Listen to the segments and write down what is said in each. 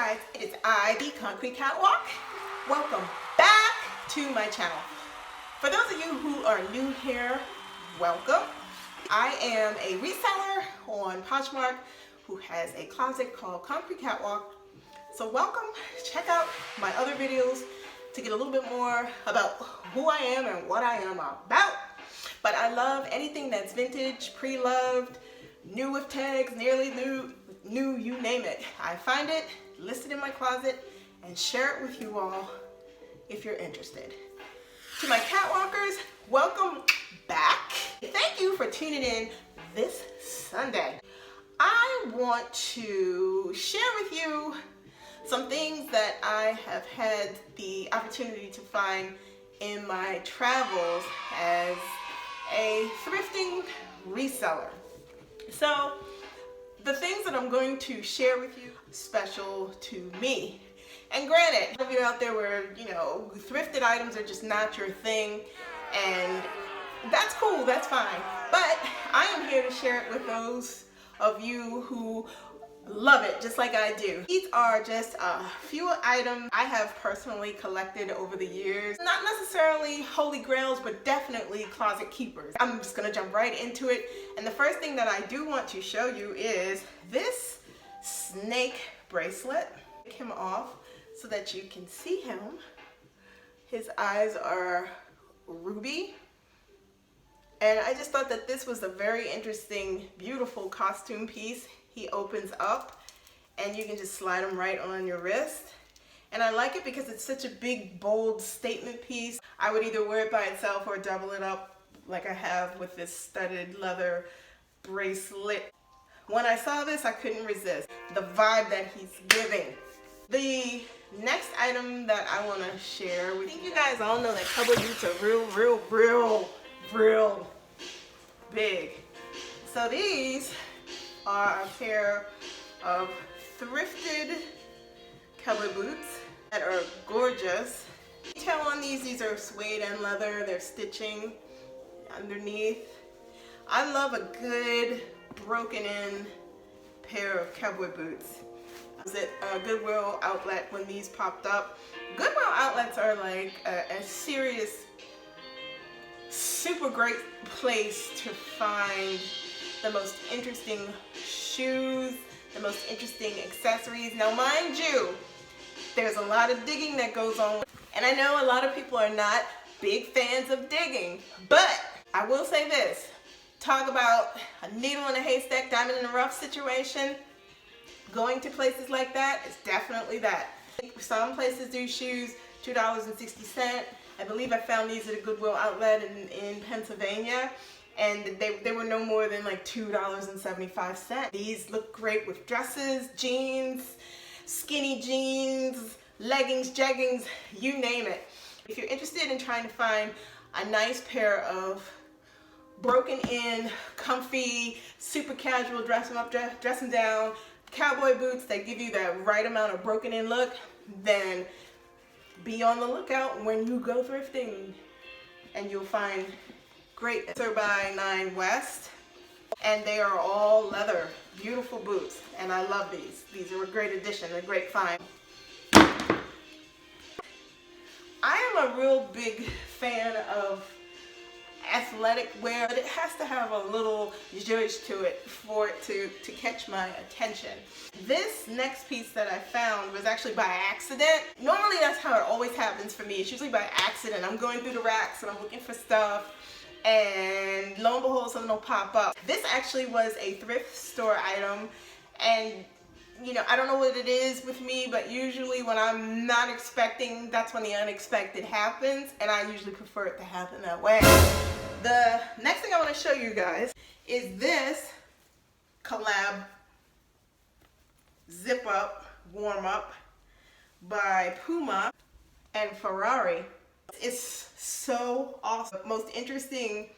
guys, it is I, the Concrete Catwalk. Welcome back to my channel. For those of you who are new here, welcome. I am a reseller on Poshmark who has a closet called Concrete Catwalk. So welcome, check out my other videos to get a little bit more about who I am and what I am about. But I love anything that's vintage, pre-loved, new with tags, nearly new, you name it. I find it, list it in my closet, and share it with you all if you're interested. To my catwalkers, welcome back. Thank you for tuning in this Sunday. I want to share with you some things that I have had the opportunity to find in my travels as a thrifting reseller. So the things that I'm going to share with you are special to me. And granted, some of you out there where, thrifted items are just not your thing, and that's cool, that's fine. But I am here to share it with those of you who love it just like I do. These are just a few items I have personally collected over the years. Not necessarily holy grails, but definitely closet keepers. I'm just gonna jump right into it. And the first thing that I do want to show you is this snake bracelet. Take him off so that you can see him. His eyes are ruby. And I just thought that this was a very interesting, beautiful costume piece. He opens up and you can just slide him right on your wrist. And I like it because it's such a big, bold statement piece. I would either wear it by itself or double it up like I have with this studded leather bracelet. When I saw this, I couldn't resist the vibe that he's giving. The next item that I want to share with you, I think you guys all know that cowboy boots are real big. So these are a pair of thrifted cowboy boots that are gorgeous. Detail on these are suede and leather. They're stitching underneath. I love a good broken in pair of cowboy boots. I was at a Goodwill outlet when these popped up. Goodwill outlets are like a serious, super great place to find the most interesting shoes, the most interesting accessories. Now mind you, there's a lot of digging that goes on, and I know a lot of people are not big fans of digging, but I will say this, talk about a needle in a haystack, diamond in the rough situation. Going to places like that is definitely that. Some places do shoes $2.60. I believe I found these at a Goodwill outlet in Pennsylvania, and they were no more than like $2.75. These look great with dresses, jeans, skinny jeans, leggings, jeggings, you name it. If you're interested in trying to find a nice pair of broken in, comfy, super casual, dress them up, dress them down, cowboy boots that give you that right amount of broken in look, then be on the lookout when you go thrifting, and you'll find great. They're by 9 West, and they are all leather, beautiful boots, and I love these. These are a great addition, a great find. I am a real big fan of athletic wear, but it has to have a little zhuzh to it for it to catch my attention. This next piece that I found was actually by accident. Normally that's how it always happens for me. It's usually by accident. I'm going through the racks and I'm looking for stuff, and lo and behold, something will pop up. This actually was a thrift store item, and I don't know what it is with me, but usually when I'm not expecting, that's when the unexpected happens, and I usually prefer it to happen that way. The next thing I want to show you guys is this collab zip up, warm up by Puma and Ferrari. It's so awesome. Most interesting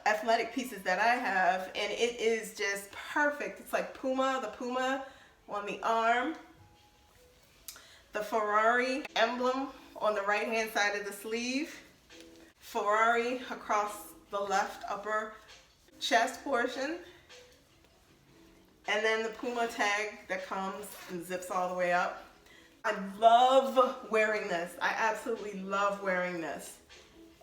athletic pieces that I have, and it is just perfect. It's like the Puma on the arm, the Ferrari emblem on the right hand side of the sleeve, Ferrari across the left upper chest portion, And then the Puma tag that comes and zips all the way up. I love wearing this. I absolutely love wearing this.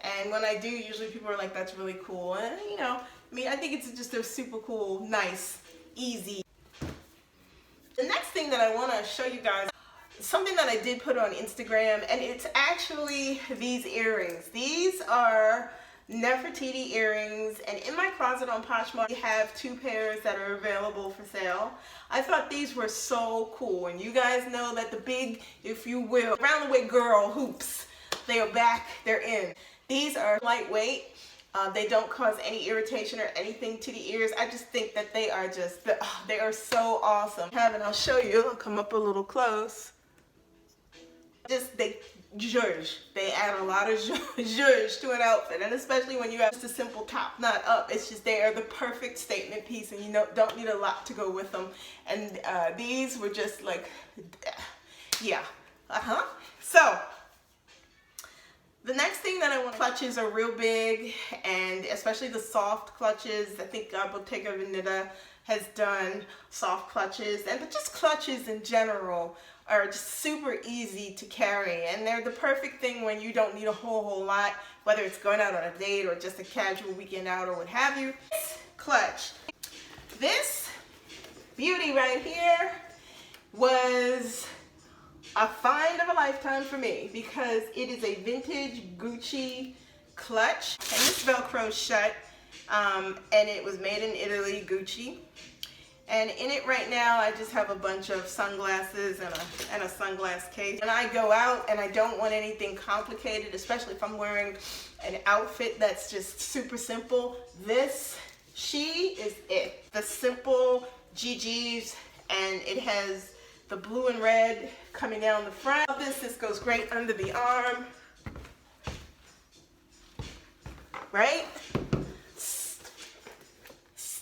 And when I do, usually people are like, that's really cool. And you know, I mean, I think it's just a super cool, nice, easy. The next thing that I want to show you guys, something that I did put on Instagram, and it's actually these earrings. These are Nefertiti earrings, and in my closet on Poshmark, we have 2 pairs that are available for sale. I thought these were so cool, and you guys know that the big, if you will, round the way girl hoops, they are back, they're in. These are lightweight. They don't cause any irritation or anything to the ears. I just think that they are just, they are so awesome. I'll show you, I'll come up a little close. They add a lot of zhuzh to an outfit, and especially when you have just a simple top, not up. It's just, they are the perfect statement piece, and you don't need a lot to go with them. And these were just like, yeah, So the next thing that I want, clutches are real big, and especially the soft clutches. I think Bottega Veneta has done soft clutches, but just clutches in general are just super easy to carry, and they're the perfect thing when you don't need a whole lot, whether it's going out on a date or just a casual weekend out or what have you. This clutch, this beauty right here was a find of a lifetime for me, because it is a vintage Gucci clutch, and this Velcro's shut, and it was made in Italy, Gucci. And in it right now, I just have a bunch of sunglasses and a sunglass case. When I go out and I don't want anything complicated, especially if I'm wearing an outfit that's just super simple, she is it. The simple GGs, and it has the blue and red coming down the front. This goes great under the arm, right?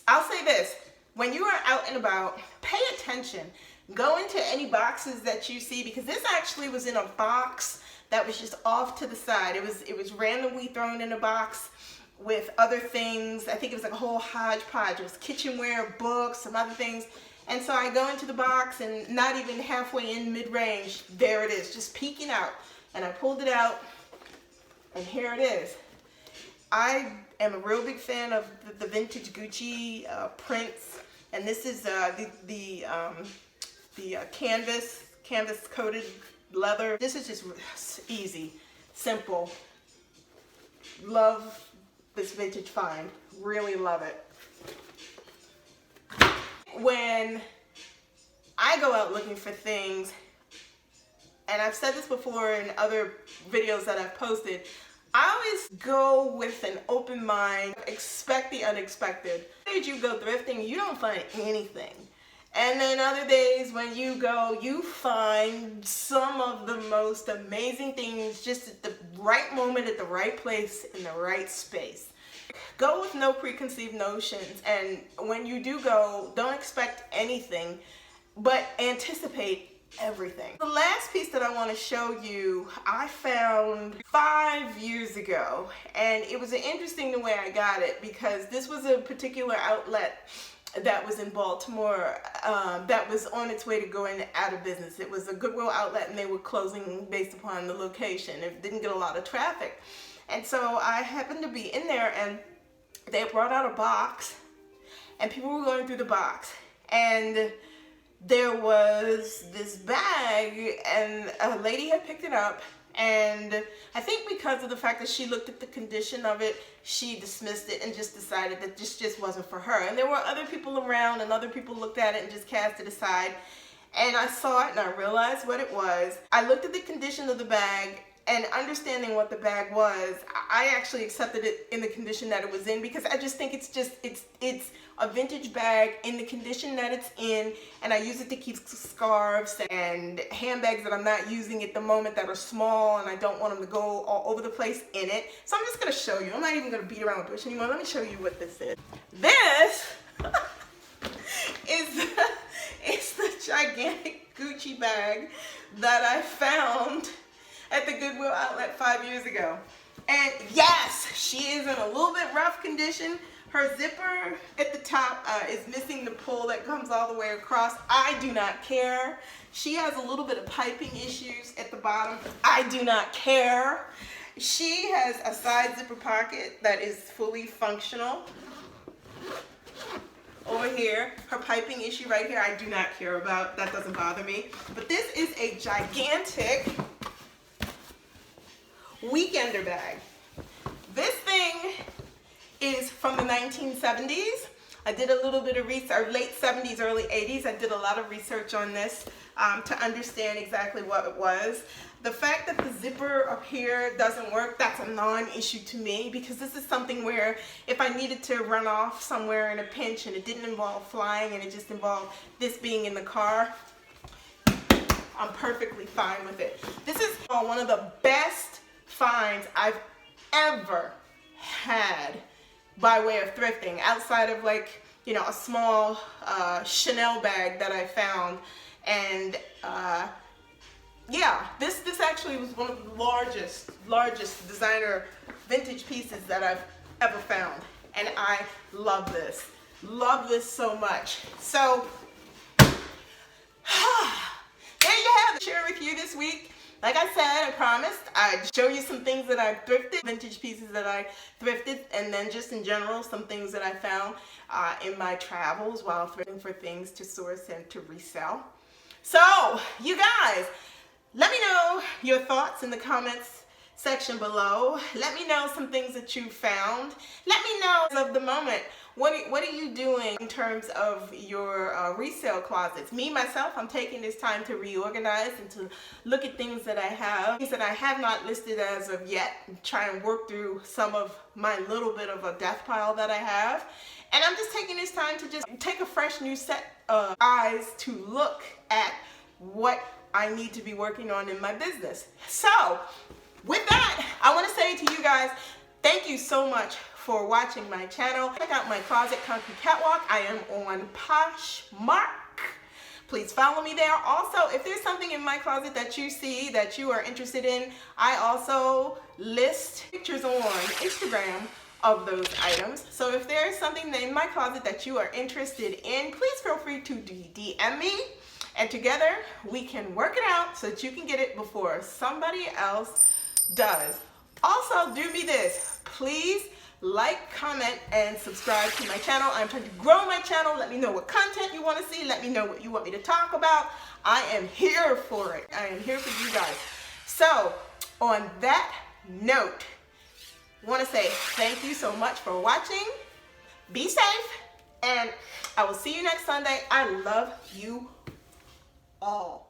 I'll say this. When you are out and about, pay attention. Go into any boxes that you see, because this actually was in a box that was just off to the side. It was randomly thrown in a box with other things. I think it was like a whole hodgepodge. It was kitchenware, books, some other things. And so I go into the box, and not even halfway in mid-range, there it is, just peeking out. And I pulled it out, and here it is. I am a real big fan of the vintage Gucci prints, and this is the canvas coated leather. This is just easy, simple. Love this vintage find, really love it. When I go out looking for things, and I've said this before in other videos that I've posted, I always go with an open mind, expect the unexpected. Days you go thrifting, you don't find anything. And then other days when you go, you find some of the most amazing things just at the right moment, at the right place, in the right space. Go with no preconceived notions, and when you do go, don't expect anything, but anticipate everything. The last piece that I want to show you, I found 5 years ago, and it was interesting the way I got it, because this was a particular outlet that was in Baltimore that was on its way to going out of business. It was a Goodwill outlet, and they were closing based upon the location. It didn't get a lot of traffic. And so I happened to be in there, and they brought out a box, and people were going through the box, and there was this bag, and a lady had picked it up, and I think because of the fact that she looked at the condition of it, she dismissed it and just decided that this just wasn't for her. And there were other people around, and other people looked at it and just cast it aside. And I saw it, and I realized what it was. I looked at the condition of the bag, and understanding what the bag was, I actually accepted it in the condition that it was in, because I just think it's a vintage bag in the condition that it's in, and I use it to keep scarves and handbags that I'm not using at the moment that are small, and I don't want them to go all over the place in it. So I'm just going to show you. I'm not even going to beat around the bush anymore. Let me show you what this is. This is the gigantic Gucci bag that I found at the Goodwill outlet 5 years ago. And yes, she is in a little bit rough condition, Her zipper at the top is missing the pull that comes all the way across. I do not care. She has a little bit of piping issues at the bottom. I do not care. She has a side zipper pocket that is fully functional. Over here, her piping issue right here, I do not care about. That doesn't bother me. But this is a gigantic weekender bag. This thing is from the 1970s. I did a little bit of research, late 70s, early 80s. I did a lot of research on this to understand exactly what it was. The fact that the zipper up here doesn't work, that's a non-issue to me, because this is something where if I needed to run off somewhere in a pinch and it didn't involve flying and it just involved this being in the car, I'm perfectly fine with it. This is one of the best finds I've ever had by way of thrifting, outside of, like, you know, a small Chanel bag that I found. And yeah, this actually was one of the largest designer vintage pieces that I've ever found, and I love this so much. So there you have it. Share with you this week. Like I said, I promised I'd show you some things that I thrifted, vintage pieces that I thrifted, and then just in general, some things that I found in my travels while thrifting for things to source and to resell. So, you guys, let me know your thoughts in the comments section below. Let me know some things that you found. Let me know as of the moment, what are you doing in terms of your resale closets? Me, myself, I'm taking this time to reorganize and to look at things that I have not listed as of yet, and try and work through some of my little bit of a death pile that I have. And I'm just taking this time to just take a fresh new set of eyes to look at what I need to be working on in my business. So with that, I want to say to you guys, thank you so much for watching my channel. Check out my Closet Concrete Catwalk. I am on Poshmark. Please follow me there. Also, if there's something in my closet that you see that you are interested in, I also list pictures on Instagram of those items. So if there is something in my closet that you are interested in, please feel free to DM me, and together we can work it out so that you can get it before somebody else does. Also, do me this, please like, comment, and subscribe to my channel. I'm trying to grow my channel. Let me know what content you want to see. Let me know what you want me to talk about. I am here for it. I am here for you guys. So on that note, I want to say thank you so much for watching. Be safe, and I will see you next Sunday. I love you all.